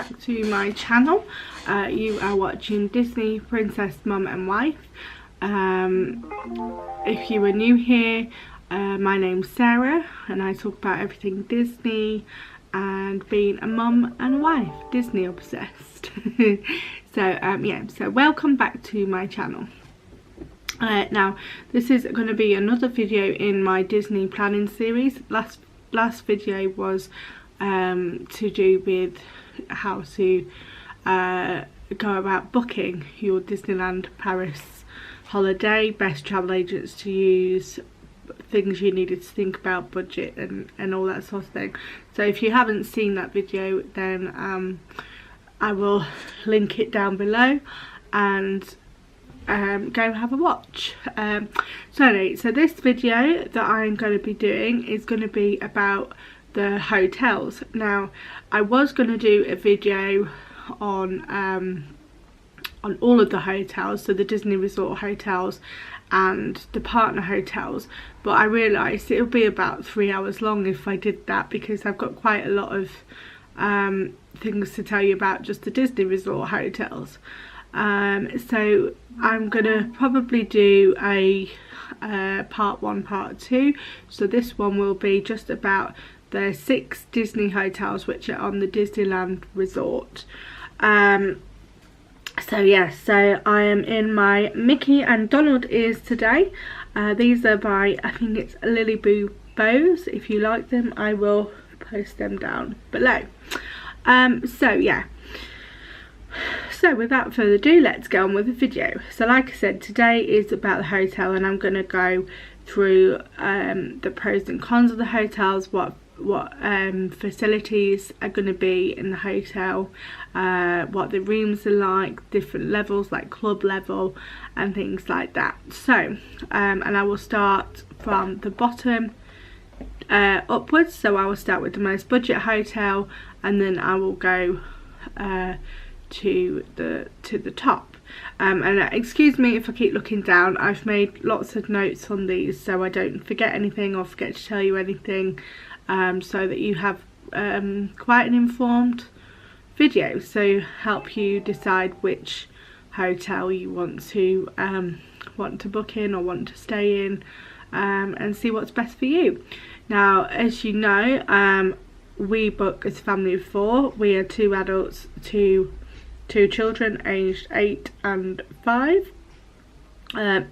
back to my channel. You are watching Disney Princess Mum and Wife. If you are new here, my name's Sarah and I talk about everything Disney and being a mum and a wife, Disney obsessed. So welcome back to my channel. Now this is going to be another video in my Disney planning series. Last video was to do with how to go about booking your Disneyland Paris holiday, best travel agents to use, things you needed to think about, budget and all that sort of thing. So if you haven't seen that video, then I will link it down below and go have a watch. So this video that I'm going to be doing is going to be about the hotels. Now I was going to do a video on all of the hotels, so the Disney Resort hotels and the partner hotels, but I realised it'll be about 3 hours long if I did that, because I've got quite a lot of things to tell you about just the Disney Resort hotels. So I'm gonna probably do a part 1, part 2. So this one will be just about the 6 Disney hotels which are on the Disneyland Resort. So I am in my Mickey and Donald ears today. These are by, I think it's LillyBooBows. If you like them, I will post them down below. So without further ado, let's go on with the video. So like I said, today is about the hotel, and I'm going to go through the pros and cons of the hotels, what facilities are going to be in the hotel, what the rooms are like, different levels like club level and things like that. So and I will start from the bottom upwards. So I will start with the most budget hotel, and then I will go to the top. And excuse me if I keep looking down. I've made lots of notes on these so I don't forget anything or forget to tell you anything, so that you have quite an informed video, so help you decide which hotel you want to book in or want to stay in, and see what's best for you. Now, as you know, we book as a family of 4. We are 2 adults, 2 children aged 8 and 5. That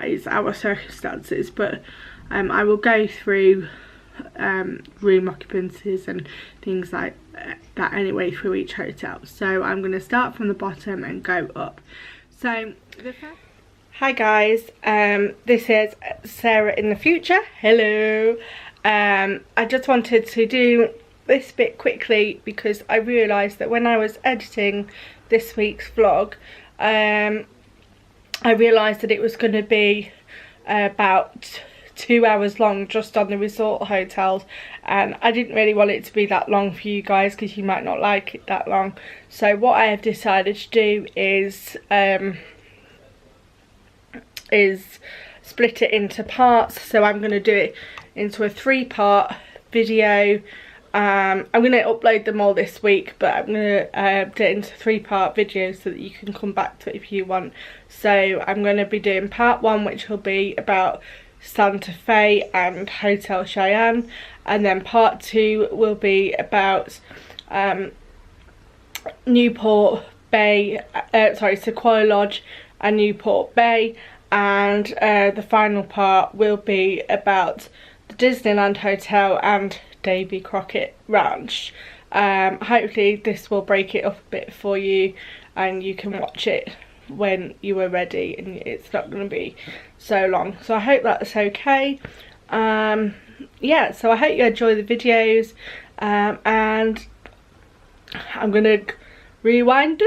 is our circumstances, but I will go through room occupancies and things like that anyway through each hotel. So I'm going to start from the bottom and go up. So hi guys, this is Sarah in the future. Hello. I just wanted to do this bit quickly because I realised that when I was editing this week's vlog, I realised that it was going to be about 2 hours long just on the resort hotels, and I didn't really want it to be that long for you guys because you might not like it that long. So what I have decided to do is split it into parts. So I'm going to do it into a 3-part video. I'm going to upload them all this week, but I'm going to do it into 3-part videos so that you can come back to it if you want. So I'm going to be doing part 1, which will be about Santa Fe and Hotel Cheyenne, and then part 2 will be about Newport Bay, Sequoia Lodge and Newport Bay, and the final part will be about the Disneyland Hotel and Davy Crockett Ranch. Hopefully this will break it up a bit for you and you can watch it when you are ready and it's not going to be so long. So I hope that's okay. Yeah, so I hope you enjoy the videos, and I'm going to rewind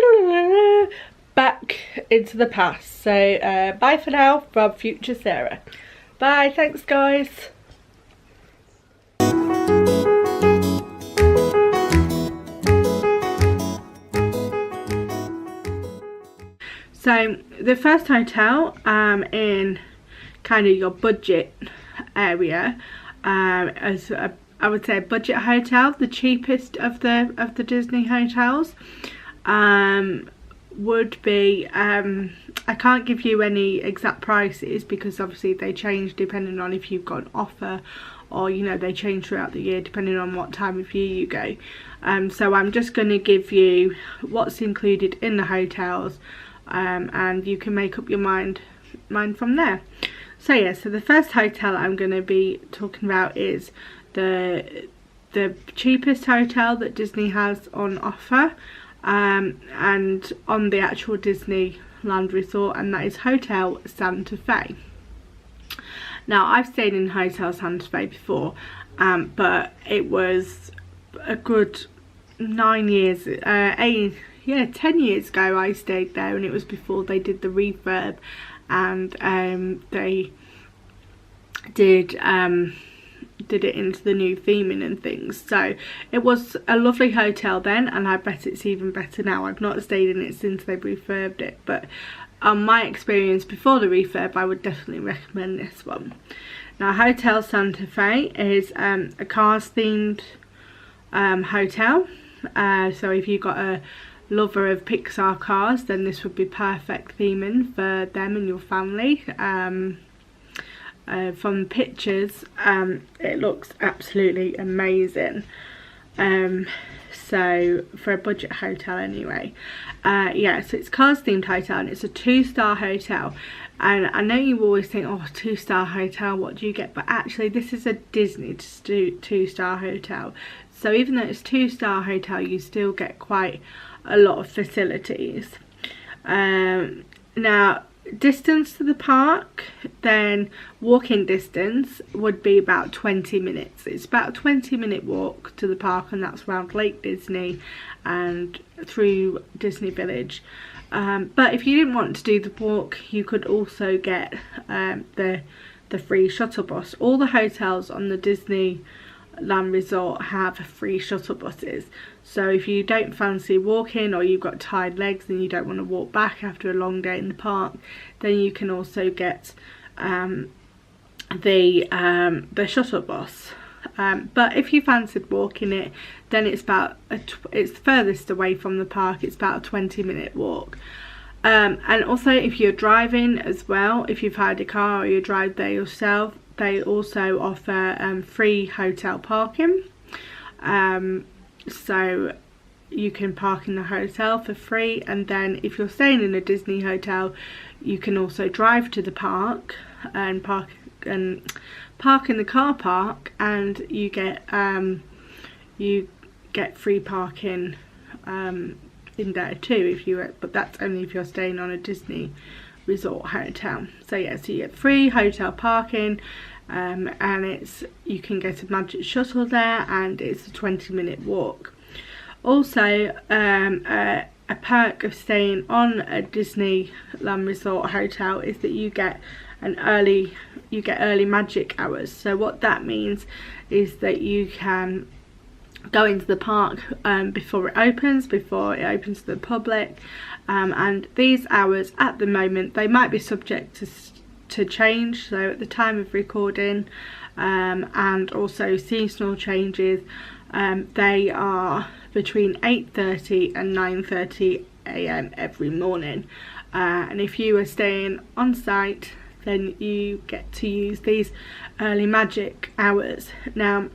back into the past. So bye for now from future Sarah. Bye, thanks guys. So the first hotel in kind of your budget area, as I would say a budget hotel, the cheapest of the Disney hotels. Would be I can't give you any exact prices because obviously they change depending on if you've got an offer, or you know, they change throughout the year depending on what time of year you go. So I'm just going to give you what's included in the hotels, and you can make up your mind from there. So yeah, so the first hotel I'm going to be talking about is the cheapest hotel that Disney has on offer, and on the actual Disneyland resort, and that is Hotel Santa Fe. Now, I've stayed in Hotel Santa Fe before, but it was a good 10 years ago I stayed there, and it was before they did the refurb, and they did it into the new theming and things. So it was a lovely hotel then, and I bet it's even better now. I've not stayed in it since they refurbed it, but on my experience before the refurb, I would definitely recommend this one. Now, Hotel Santa Fe is a cars themed hotel, so if you've got a lover of Pixar cars, then this would be perfect theming for them and your family. From the pictures, it looks absolutely amazing. So for a budget hotel anyway, yeah, so it's cars themed hotel, and it's a 2-star hotel. And I know you always think, oh, 2-star hotel, what do you get? But actually this is a Disney 2-star hotel, so even though it's 2-star hotel, you still get quite a lot of facilities. Now, distance to the park, then walking distance would be about 20 minutes. It's about a 20-minute walk to the park, and that's around Lake Disney and through Disney Village. But if you didn't want to do the walk, you could also get the free shuttle bus. All the hotels on the Disneyland Resort have free shuttle buses. So if you don't fancy walking, or you've got tired legs and you don't want to walk back after a long day in the park, then you can also get the shuttle bus. But if you fancied walking it, then it's about it's furthest away from the park. It's about a 20-minute walk. And also, if you're driving as well, if you've hired a car or you drive there yourself, they also offer free hotel parking. So you can park in the hotel for free, and then if you're staying in a Disney hotel, you can also drive to the park and park in the car park, and you get free parking in there too, but that's only if you're staying on a Disney resort hotel. So yeah, so you get free hotel parking, and you can get a magic shuttle there, and it's a 20-minute walk. Also, a perk of staying on a Disneyland Resort hotel is that you get early magic hours. So what that means is that you can go into the park before it opens to the public, and these hours at the moment, they might be subject to change. So at the time of recording, and also seasonal changes, they are between 8:30 and 9:30 a.m. every morning, and if you are staying on site, then you get to use these early magic hours. Now,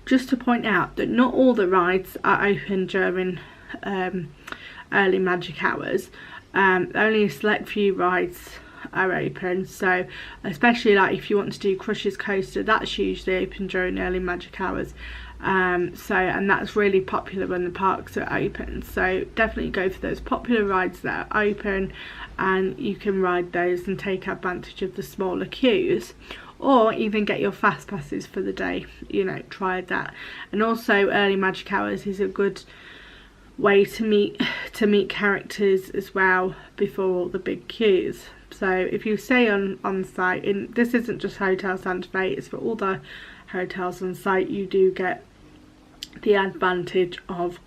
just to point out that not all the rides are open during early magic hours. Only a select few rides are open, so especially like if you want to do Crush's Coaster, that's usually open during early magic hours. And that's really popular when the parks are open, so definitely go for those popular rides that are open, and you can ride those and take advantage of the smaller queues, or even get your fast passes for the day, you know, try that. And also early magic hours is a good way to meet characters as well before all the big queues. So if you stay on site, and this isn't just Hotel Santa Fe, it's for all the hotels on site, you do get the advantage of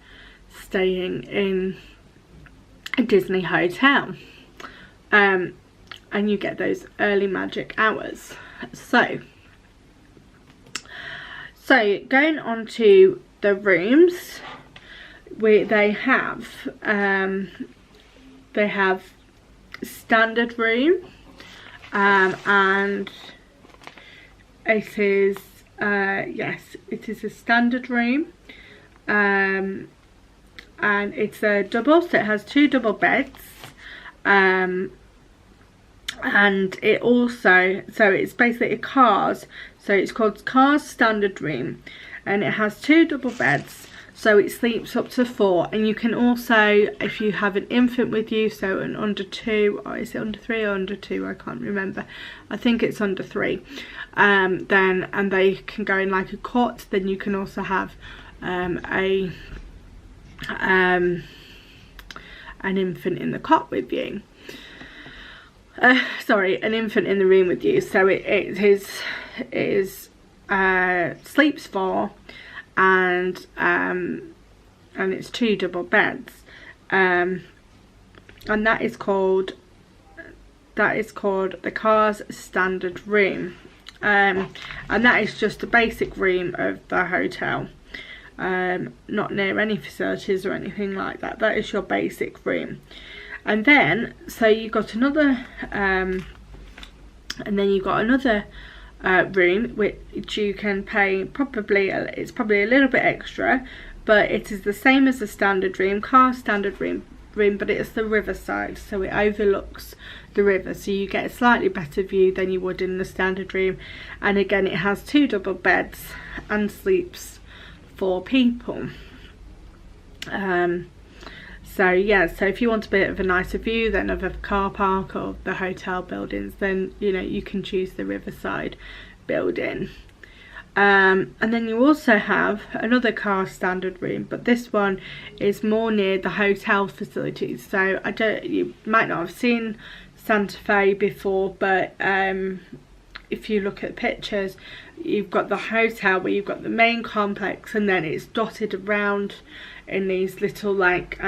staying in a Disney hotel, and you get those early magic hours. So So going on to the rooms, they have standard room, and it is yes, it is a standard room, and it's a double, so it has 2 double beds, and it also, so it's basically a Cars, so it's called Cars standard room, and it has 2 double beds, so it sleeps up to 4. And you can also, if you have an infant with you, so an under 2, or is it under 3 or under 2, I can't remember, I think it's under 3, then, and they can go in like a cot, then you can also have an infant in the cot with you. Sorry, an infant in the room with you. So it is sleeps 4, and it's 2 double beds, and that is called the Cars standard room, and that is just a basic room of the hotel, not near any facilities or anything like that. That is your basic room. And then, so you've got another, room which you can pay it's probably a little bit extra, but it is the same as the standard room, Car standard room, but it's the riverside, so it overlooks the river, so you get a slightly better view than you would in the standard room. And again, it has 2 double beds and sleeps 4 people. So yeah, so if you want a bit of a nicer view then of a car park or the hotel buildings, then you know, you can choose the riverside building. And then you also have another Car standard room, but this one is more near the hotel facilities. So you might not have seen Santa Fe before, but if you look at pictures, you've got the hotel where you've got the main complex, and then it's dotted around in these little like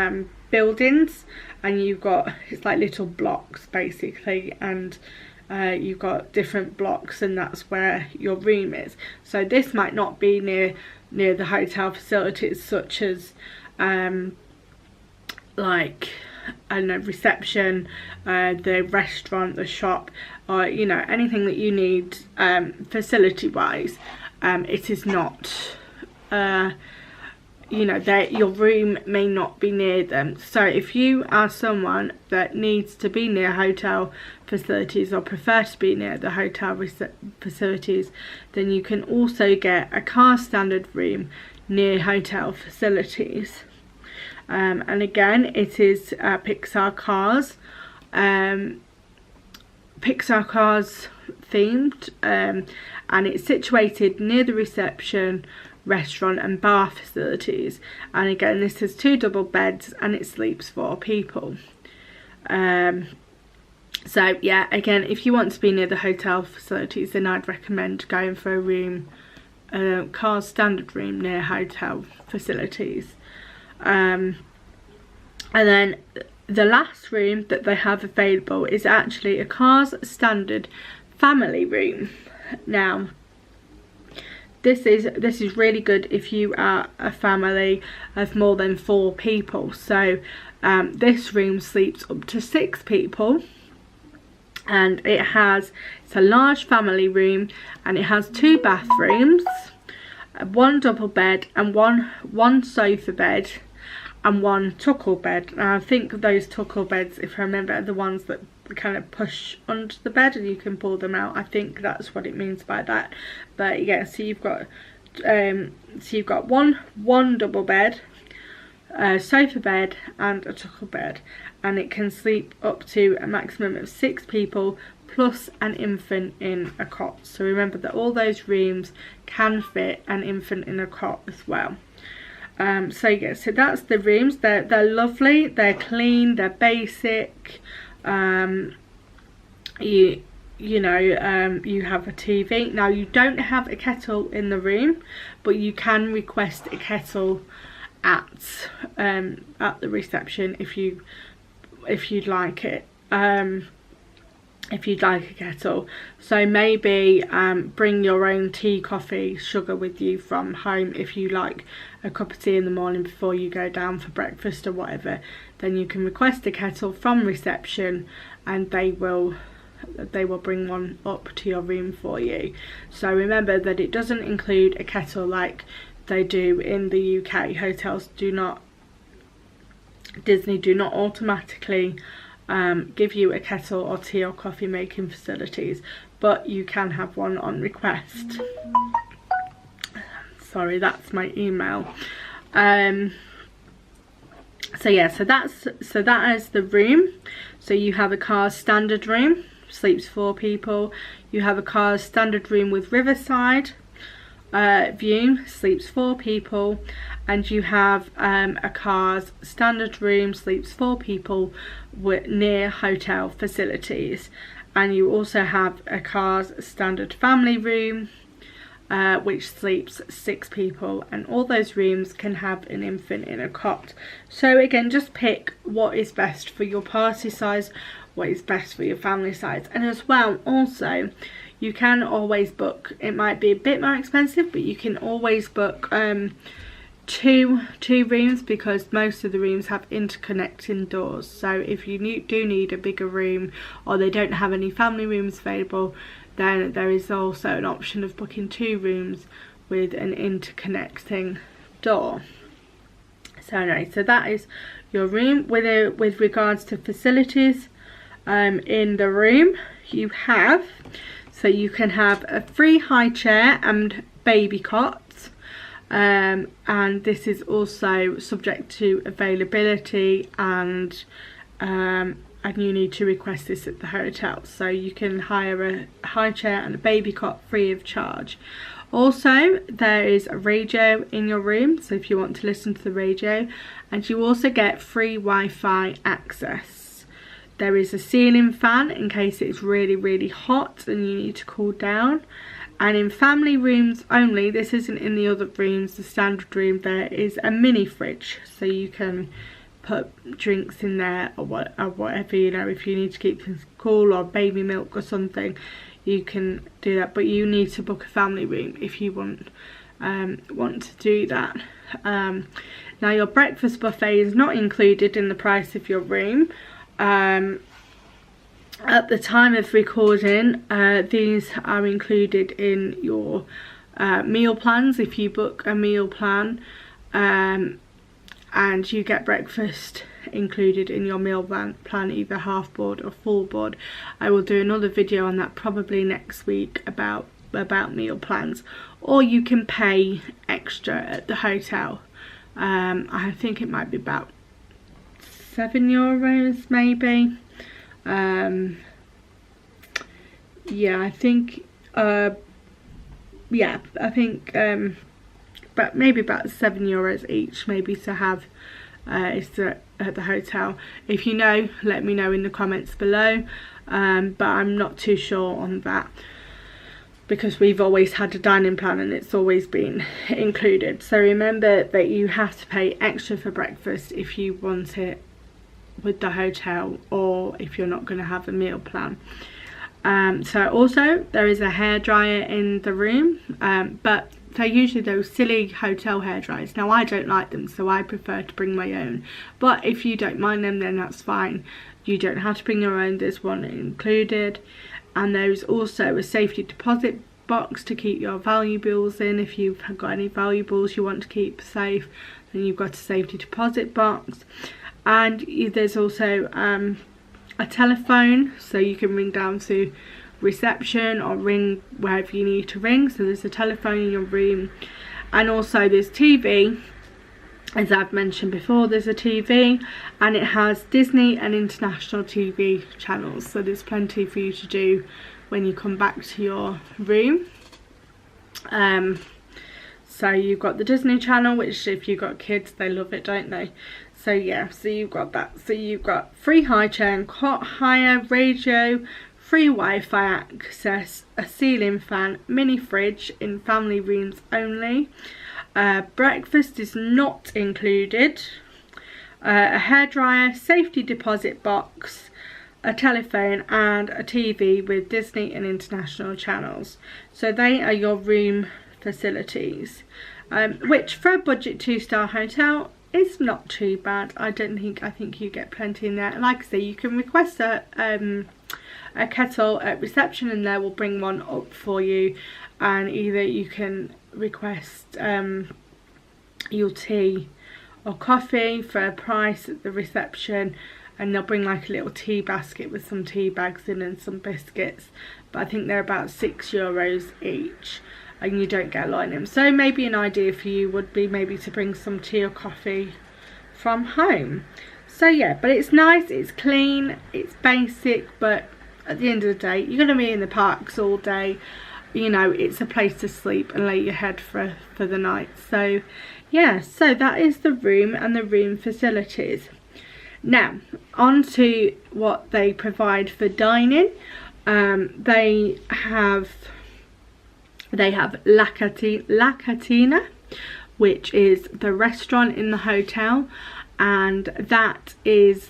buildings, and you've got, it's like little blocks basically, and you've got different blocks, and that's where your room is. So this might not be near the hotel facilities, such as like, I don't know, reception, the restaurant, the shop, or you know, anything that you need facility wise. It is not, you know, your room may not be near them. So if you are someone that needs to be near hotel facilities or prefer to be near the hotel facilities, then you can also get a Car standard room near hotel facilities. And again, it is Pixar Cars themed, and it's situated near the reception, restaurant and bar facilities. And again, this has 2 double beds and it sleeps 4 people. So yeah, again, if you want to be near the hotel facilities, then I'd recommend going for a room, Car standard room near hotel facilities. And then the last room that they have available is actually a Cars standard family room. Now this is really good if you are a family of more than 4 people. So this room sleeps up to 6 people, and it's a large family room, and it has 2 bathrooms, 1 double bed, and one sofa bed, and 1 tuckle bed. And I think those tuckle beds, if I remember, are the ones that kind of push under the bed and you can pull them out. I think that's what it means by that. But yeah, so you've got one double bed, a sofa bed and a tuckle bed, and it can sleep up to a maximum of 6 people plus an infant in a cot. So remember that all those rooms can fit an infant in a cot as well. So yeah, so that's the rooms. They're lovely, they're clean, they're basic. You have a TV. Now you don't have a kettle in the room, but you can request a kettle at the reception if you'd like it. if you'd like a kettle. So maybe bring your own tea, coffee, sugar with you from home. If you like a cup of tea in the morning before you go down for breakfast or whatever, then you can request a kettle from reception and they will bring one up to your room for you. So remember that it doesn't include a kettle like they do in the UK. Hotels do not, Disney do not automatically give you a kettle or tea or coffee making facilities, but you can have one on request. Sorry, that's my email. So yeah, so that is the room. So you have a car's standard room, sleeps 4 people. You have a car's standard room with riverside view, sleeps 4 people. And you have a car's standard room, sleeps 4 people near hotel facilities. And you also have a car's standard family room, which sleeps 6 people, and all those rooms can have an infant in a cot. So again, just pick what is best for your party size, what is best for your family size. And as well, also, you can always book, it might be a bit more expensive, but you can always book two rooms, because most of the rooms have interconnecting doors. So if you do need a bigger room, or they don't have any family rooms available, then there is also an option of booking 2 rooms with an interconnecting door. So anyway, so that is your room. With regards to facilities in the room, you have, so you can have a free high chair and baby cot. And this is also subject to availability, and you need to request this at the hotel. So you can hire a high chair and a baby cot free of charge. Also, there is a radio in your room, so if you want to listen to the radio, and you also get free Wi-Fi access. There is a ceiling fan in case it's really hot and you need to cool down. And in family rooms only, this isn't in the other rooms, the standard room, there is a mini fridge, so you can put drinks in there or whatever, you know, if you need to keep things cool, or baby milk or something, you can do that. But you need to book a family room if you want to do that. Now, your breakfast buffet is not included in the price of your room. At the time of recording, these are included in your meal plans if you book a meal plan, and you get breakfast included in your meal plan, either half board or full board. I will do another video on that probably next week about meal plans, or you can pay extra at the hotel. I think it might be about €7 maybe. Yeah, I think but maybe about €7 each, maybe, to have at the hotel. If you know, let me know in the comments below, but I'm not too sure on that, because we've always had a dining plan and it's always been included. So remember that you have to pay extra for breakfast if you want it with the hotel, or if you're not going to have a meal plan. So also there is a hairdryer in the room, but they're usually those silly hotel hairdryers. Now, I don't like them, so I prefer to bring my own, but if you don't mind them, then that's fine. You don't have to bring your own, there's one included. And there's also a safety deposit box to keep your valuables in. If you've got any valuables you want to keep safe, then you've got a safety deposit box. And there's also a telephone, so you can ring down to reception or ring wherever you need to ring. So there's a telephone in your room, and also there's TV. As I've mentioned before, there's a TV, and it has Disney and international TV channels, so there's plenty for you to do when you come back to your room. So you've got the Disney channel, which if you've got kids, they love it, don't they? So yeah, so you've got that. So you've got free high chair and cot hire, radio, free Wi-Fi access, a ceiling fan, mini fridge in family rooms only. Breakfast is not included. A hairdryer, safety deposit box, a telephone and a TV with Disney and international channels. So they are your room facilities, which for a budget 2-star hotel is not too bad. I think you get plenty in there. And like I say, you can request a kettle at reception and they will bring one up for you, and either you can request your tea or coffee for a price at the reception, and they'll bring like a little tea basket with some tea bags in and some biscuits, but I think they're about €6 each, and you don't get a lot in them. So maybe an idea for you would be maybe to bring some tea or coffee from home. So yeah, but it's nice, it's clean, it's basic, but at the end of the day, you're going to be in the parks all day. You know, it's a place to sleep and lay your head for the night. So yeah, so that is the room and the room facilities. Now, on to what they provide for dining. They have La Cantina, which is the restaurant in the hotel, and that is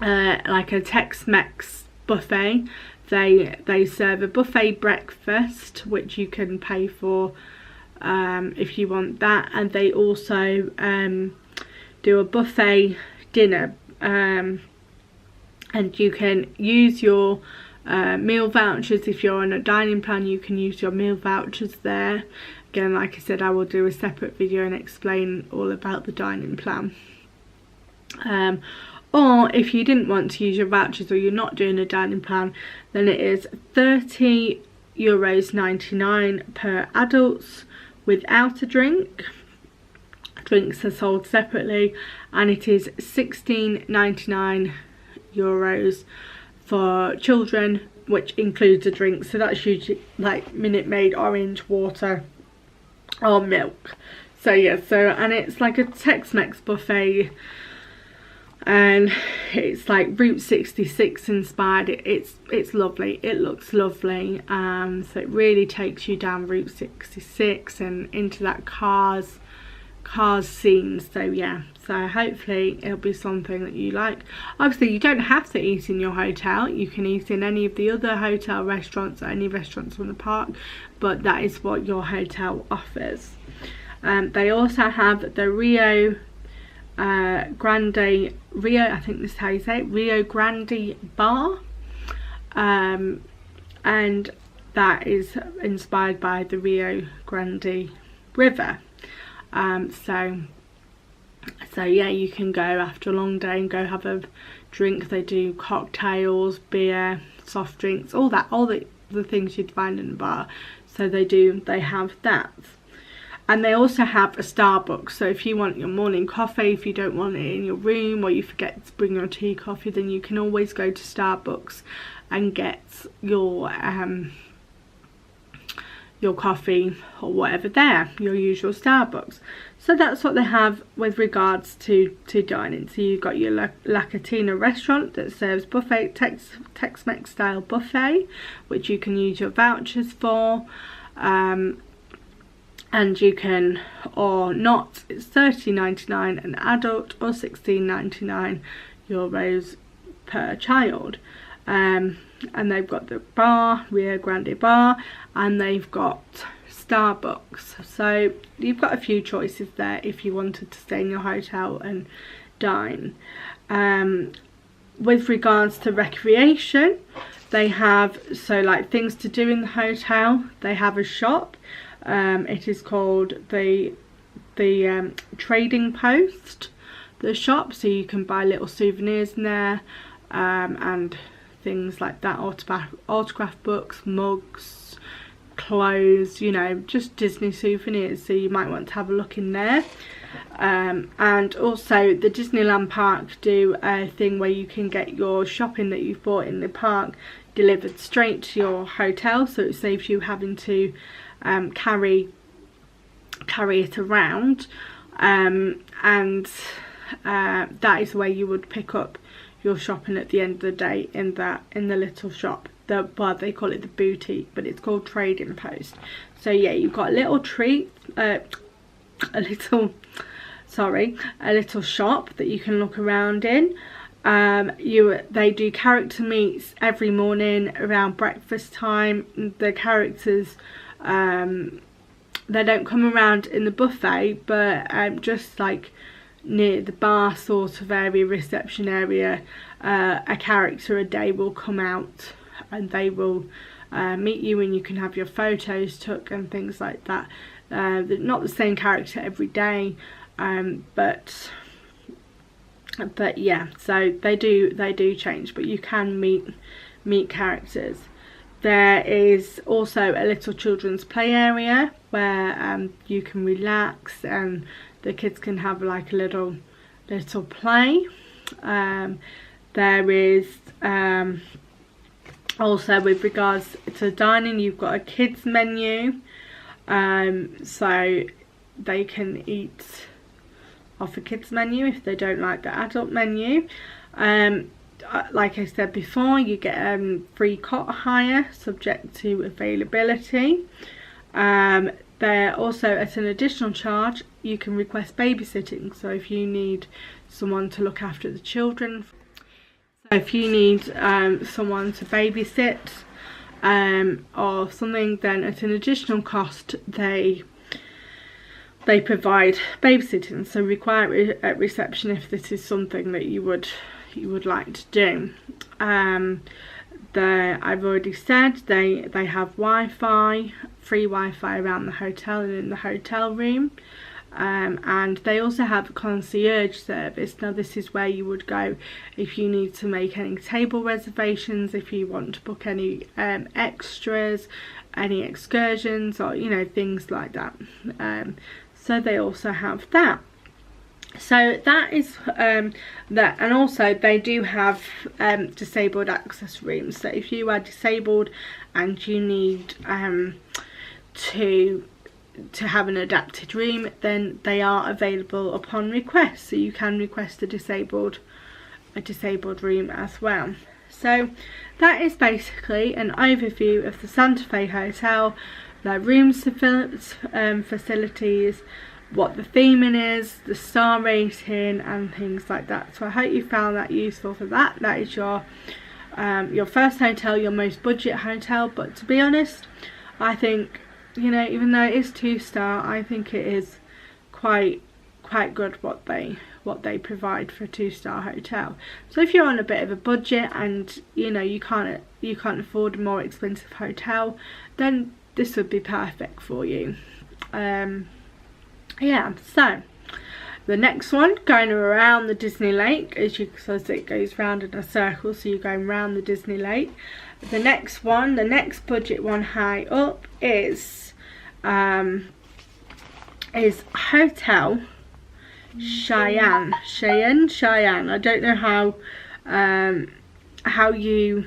like a Tex-Mex buffet. They serve a buffet breakfast, which you can pay for if you want that, and they also do a buffet dinner, and you can use your meal vouchers. If you're on a dining plan, you can use your meal vouchers there. Again, like I said, I will do a separate video and explain all about the dining plan. Or if you didn't want to use your vouchers, or you're not doing a dining plan, then it is €30.99 per adults without a drink. Drinks are sold separately, and it is €16.99 for children, which includes a drink. So that's usually like Minute Maid, orange, water or milk. So yeah, and it's like a Tex-Mex buffet, and it's like Route 66 inspired. It's lovely, it looks lovely. So it really takes you down Route 66 and into that cars scene. So yeah, so hopefully it'll be something that you like. Obviously you don't have to eat in your hotel, you can eat in any of the other hotel restaurants or any restaurants from the park, but that is what your hotel offers. They also have the Rio Grande, I think this is how you say it, Rio Grande Bar, and that is inspired by the Rio Grande River. So yeah, you can go after a long day and go have a drink. They do cocktails, beer, soft drinks, all the things you'd find in a bar. So they have that. And they also have a Starbucks, so if you want your morning coffee, if you don't want it in your room, or you forget to bring your tea coffee, then you can always go to Starbucks and get your coffee or whatever there, your usual Starbucks. So that's what they have with regards to dining. So you've got your La Cantina restaurant that serves buffet, Tex-Mex style buffet, which you can use your vouchers for, and you can, or not, it's $30.99 an adult or €16.99 per child. And they've got the bar, Rio Grande Bar, and they've got Starbucks. So you've got a few choices there if you wanted to stay in your hotel and dine. With regards to recreation, they have, so like things to do in the hotel, they have a shop. It is called the Trading Post, the shop, so you can buy little souvenirs in there, and things like that, autograph books, mugs, clothes, you know, just Disney souvenirs. So you might want to have a look in there. And also the Disneyland Park do a thing where you can get your shopping that you've bought in the park delivered straight to your hotel, so it saves you having to carry it around, and that is where you would pick up your shopping at the end of the day in the little shop. Well, they call it the boutique, but it's called Trading Post. So yeah, you've got a little treat, a little shop that you can look around in. They do character meets every morning around breakfast time. The characters, they don't come around in the buffet, but just like near the bar sort of area, reception area, a character a day will come out and they will meet you, and you can have your photos took and things like that. They're not the same character every day, but yeah, so they do change, but you can meet characters. There is also a little children's play area where you can relax and the kids can have like a little play. There is also, with regards to dining, you've got a kids menu, so they can eat off a kids menu if they don't like the adult menu. Like I said before, you get free cot hire subject to availability. They're also, at an additional charge, you can request babysitting. So if you need someone to look after the children, so if you need someone to babysit or something, then at an additional cost they provide babysitting. So require it at reception if this is something that you would like to do. I've already said they have Wi-Fi, free Wi-Fi around the hotel and in the hotel room, and they also have a concierge service. Now this is where you would go if you need to make any table reservations, if you want to book any extras, any excursions, or things like that. So they also have that. So that is that, and also they do have disabled access rooms. So if you are disabled and you need to have an adapted room, then they are available upon request. So you can request a disabled room as well. So that is basically an overview of the Santa Fe Hotel, their rooms, facilities, what the theming is, the star rating and things like that. So I hope you found that useful for that. That is your first hotel, your most budget hotel. But to be honest, I think, even though it is 2-star, I think it is quite good what they provide for a 2-star hotel. So if you're on a bit of a budget and you can't afford a more expensive hotel, then this would be perfect for you. Yeah, so the next one, going around the Disney Lake, as it goes round in a circle, so you're going round the Disney Lake. The next budget one high up is Hotel Cheyenne. Cheyenne. I don't know how you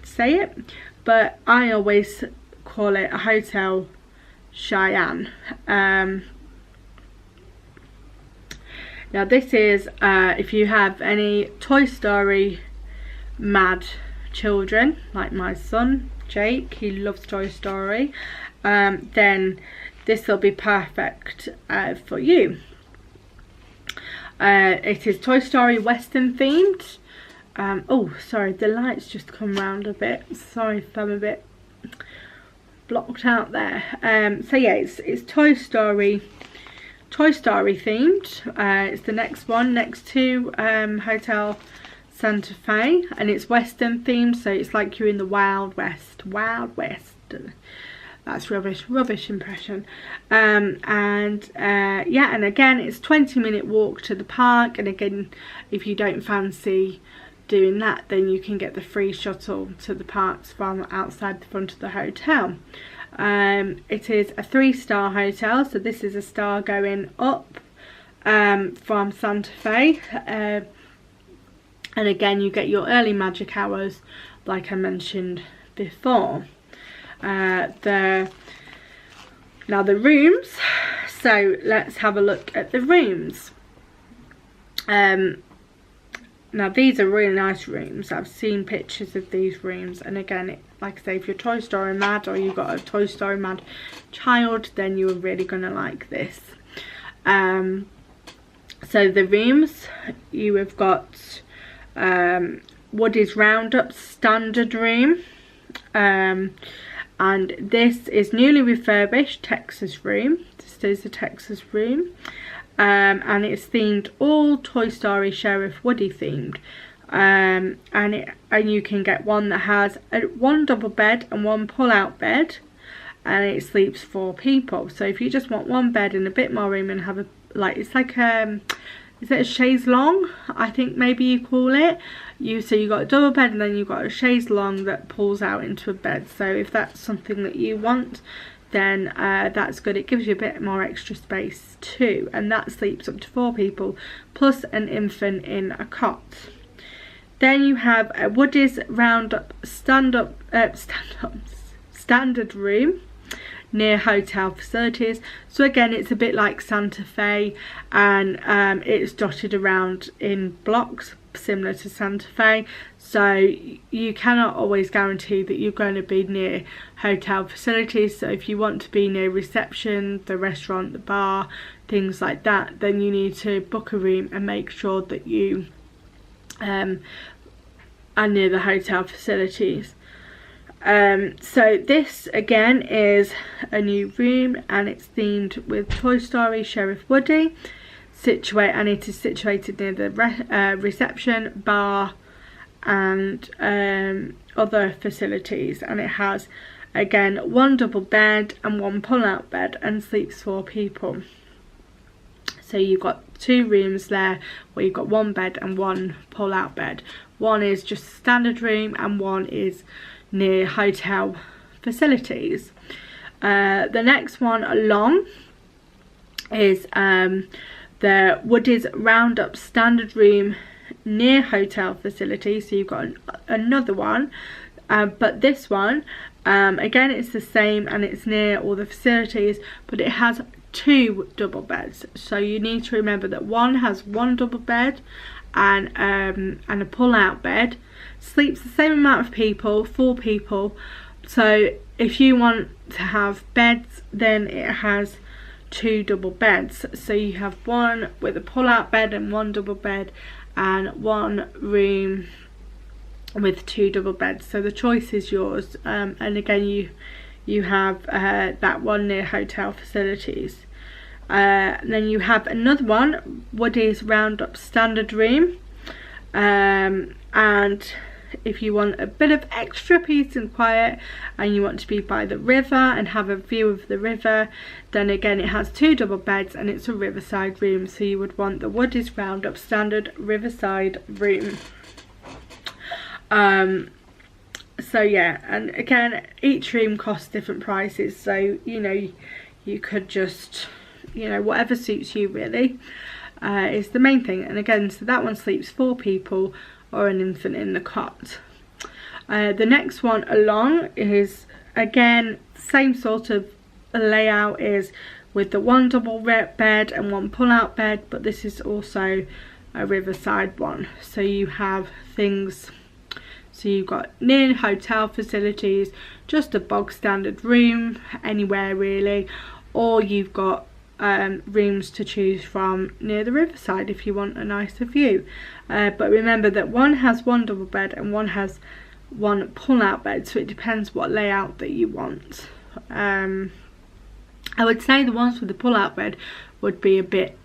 say it, but I always call it a Hotel Cheyenne. Now this is if you have any Toy Story mad children, like my son Jake, he loves Toy Story, then this will be perfect for you. It is Toy Story Western themed. Oh, sorry, the lights just come round a bit. Sorry if I'm a bit blocked out there. So yeah, it's Toy Story themed. It's the next one next to Hotel Santa Fe, and it's Western themed, so it's like you're in the Wild West. That's rubbish impression. Yeah, and again, it's 20-minute walk to the park, and again, if you don't fancy doing that, then you can get the free shuttle to the parks from outside the front of the hotel. It is a 3-star hotel, so this is a star going up from Santa Fe, and again you get your early magic hours like I mentioned before. Now the rooms, so let's have a look at the rooms. Now these are really nice rooms. I've seen pictures of these rooms, and again, like I say, if you're Toy Story mad or you've got a Toy Story mad child, then you're really gonna like this. So the rooms, you have got Woody's Roundup standard room, and this is newly refurbished Texas room. This is a Texas room, and it's themed all Toy Story Sheriff Woody themed. And you can get one that has one double bed and one pull-out bed, and it sleeps 4 people. So if you just want one bed and a bit more room and have a, like, it's like is it a chaise longue, I think maybe you call it. So you got a double bed and then you've got a chaise longue that pulls out into a bed. So if that's something that you want, then that's good. It gives you a bit more extra space too, and that sleeps up to 4 people plus an infant in a cot. Then you have a Woody's Roundup standard room near hotel facilities. So again, it's a bit like Santa Fe, and it's dotted around in blocks similar to Santa Fe, so you cannot always guarantee that you're going to be near hotel facilities. So if you want to be near reception, the restaurant, the bar, things like that, then you need to book a room and make sure that you are near the hotel facilities. So this again is a new room, and it's themed with Toy Story Sheriff Woody, and it is situated near the reception, bar and other facilities, and it has again one double bed and one pull-out bed and sleeps 4 people. So you've got 2 rooms there where you've got 1 bed and 1 pull-out bed. One is just a standard room and one is near hotel facilities. The next one along is the Woody's Roundup standard room near hotel facilities. So you've got another one, but this one again, it's the same and it's near all the facilities, but it has 2 double beds. So you need to remember that one has 1 double bed and a pull-out bed, sleeps the same amount of people, 4 people. So if you want to have beds, then it has 2 double beds. So you have one with a pull-out bed and 1 double bed, and 1 room with 2 double beds. So the choice is yours, and again you have that one near hotel facilities. Then you have another one, Woody's Roundup standard room, and if you want a bit of extra peace and quiet and you want to be by the river and have a view of the river, then again it has 2 double beds and it's a riverside room. So you would want the Woody's Roundup standard riverside room. So yeah, and again each room costs different prices, so you know, you could just, you know, whatever suits you really is the main thing. And again, so that one sleeps 4 people or an infant in the cot. The next one along is again same sort of layout, is with the 1 double bed and 1 pull-out bed, but this is also a riverside one. So you have things, so you've got near hotel facilities, just a bog standard room anywhere really, or you've got rooms to choose from near the riverside if you want a nicer view. But remember that one has 1 double bed and one has 1 pull-out bed, so it depends what layout that you want. I would say the ones with the pull-out bed would be a bit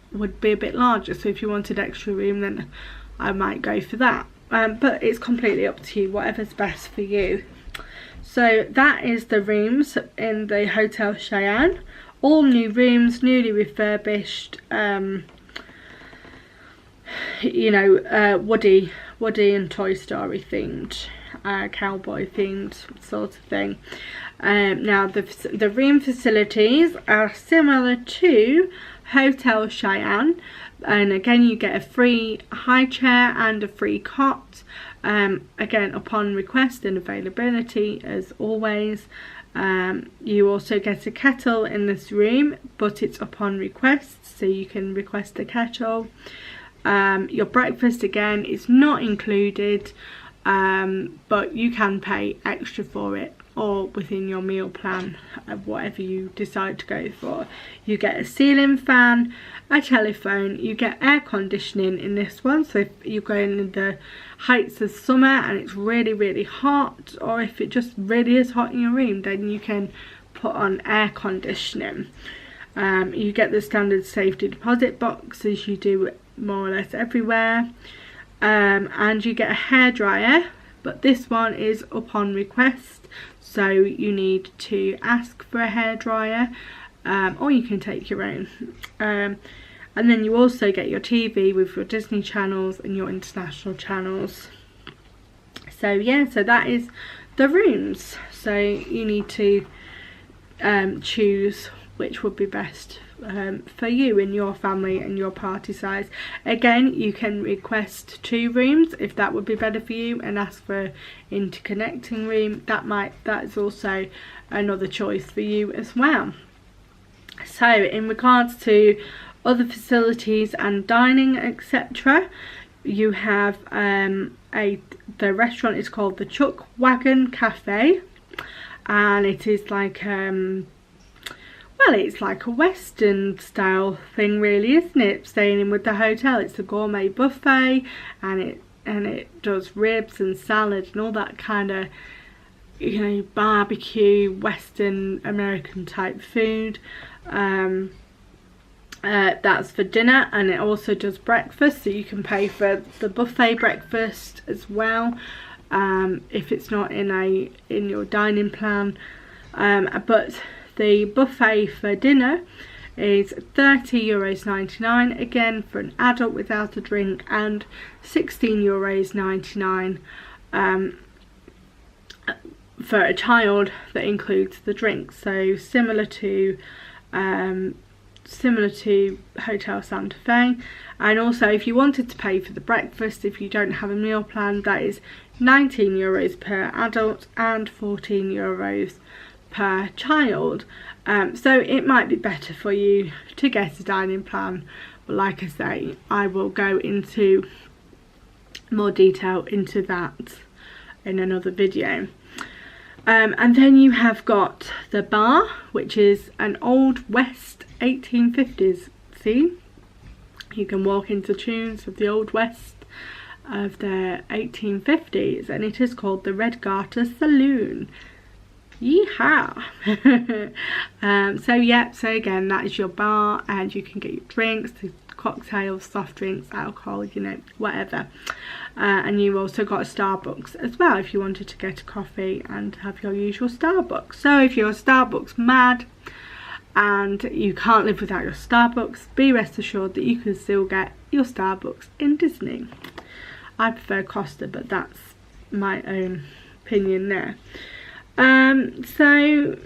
larger, so if you wanted extra room then I might go for that. But it's completely up to you, whatever's best for you. So that is the rooms in the Hotel Cheyenne. All new rooms, newly refurbished, you know, Woody and Toy Story themed, cowboy themed sort of thing. Now the room facilities are similar to Hotel Cheyenne, and again you get a free high chair and a free cot, again upon request and availability as always. You also get a kettle in this room, but it's upon request, so you can request a kettle. Your breakfast again is not included, but you can pay extra for it or within your meal plan of whatever you decide to go for. You get a ceiling fan, a telephone. You get air conditioning in this one, so if you're going in the heights of summer and it's really, really hot, or if it just really is hot in your room, then you can put on air conditioning. You get the standard safety deposit box, as you do more or less everywhere, and you get a hairdryer, but this one is upon request, so you need to ask for a hairdryer, or you can take your own. And then you also get your TV with your Disney channels and your international channels. So yeah, so that is the rooms. So you need to choose which would be best for you and your family and your party size. Again, you can request 2 rooms if that would be better for you, and ask for an interconnecting room. That is also another choice for you as well. So in regards to other facilities and dining, etc., you have the restaurant is called the Chuck Wagon Cafe, and it is like well, it's like a Western style thing really, isn't it? Staying in with the hotel. It's a gourmet buffet, and it does ribs and salad and all that kind of, you know, barbecue Western American type food. That's for dinner, and it also does breakfast, so you can pay for the buffet breakfast as well, if it's not in your dining plan. But the buffet for dinner is €30.99 again for an adult without a drink, and €16.99 for a child that includes the drink. So similar to Hotel Santa Fe. And also, if you wanted to pay for the breakfast, if you don't have a meal plan, that is €19 per adult and €14 per child. So it might be better for you to get a dining plan, but like I say, I will go into more detail into that in another video. And then you have got the bar, which is an old West 1850s theme. You can walk into tunes of the old West of the 1850s, and it is called the Red Garter Saloon. Yeehaw! So yeah, so again, that is your bar, and you can get your drinks, cocktails, soft drinks, alcohol, you know, whatever. And you also got a Starbucks as well if you wanted to get a coffee and have your usual Starbucks. So if you're a Starbucks mad and you can't live without your Starbucks, be rest assured that you can still get your Starbucks in Disney. I prefer Costa, but that's my own opinion there. So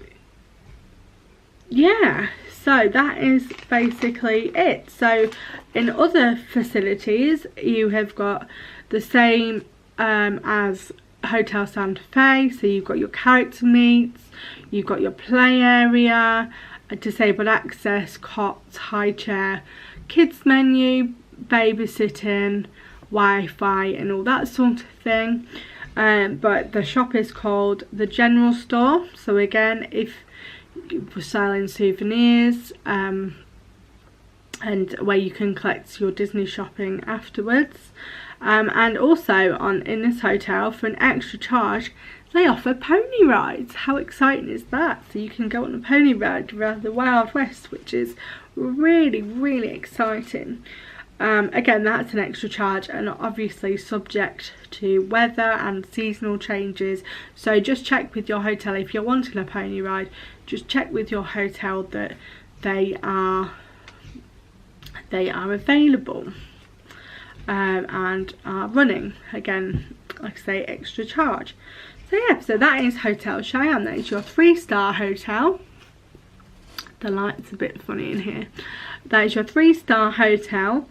yeah, so that is basically it. So in other facilities, you have got the same as Hotel Santa Fe. So you've got your character meets, you've got your play area, disabled access, cots, high chair, kids menu, babysitting, Wi-Fi and all that sort of thing. But the shop is called the General Store. So again, if we're selling souvenirs, and where you can collect your Disney shopping afterwards. And also in this hotel, for an extra charge, they offer pony rides. How exciting is that? So you can go on a pony ride around the Wild West, which is really, really exciting. Again, that's an extra charge, and obviously subject to weather and seasonal changes. So just check with your hotel if you're wanting a pony ride. Just check with your hotel that they are available and are running. Again, like I say, extra charge. So yeah, so that is Hotel Cheyenne. That is your 3-star hotel. The light's a bit funny in here. That is your 3-star hotel.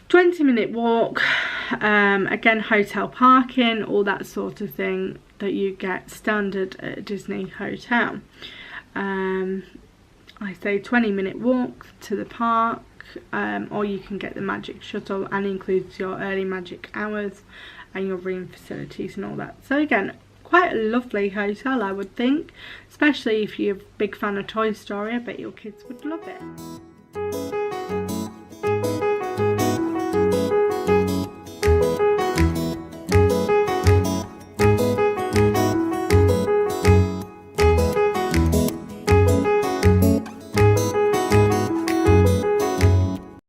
20-minute walk. Again, hotel parking, all that sort of thing that you get standard at a Disney hotel. I say 20-minute walk to the park, or you can get the Magic Shuttle, and includes your early magic hours and your room facilities and all that. So again, quite a lovely hotel, I would think, especially if you're a big fan of Toy Story. I bet your kids would love it.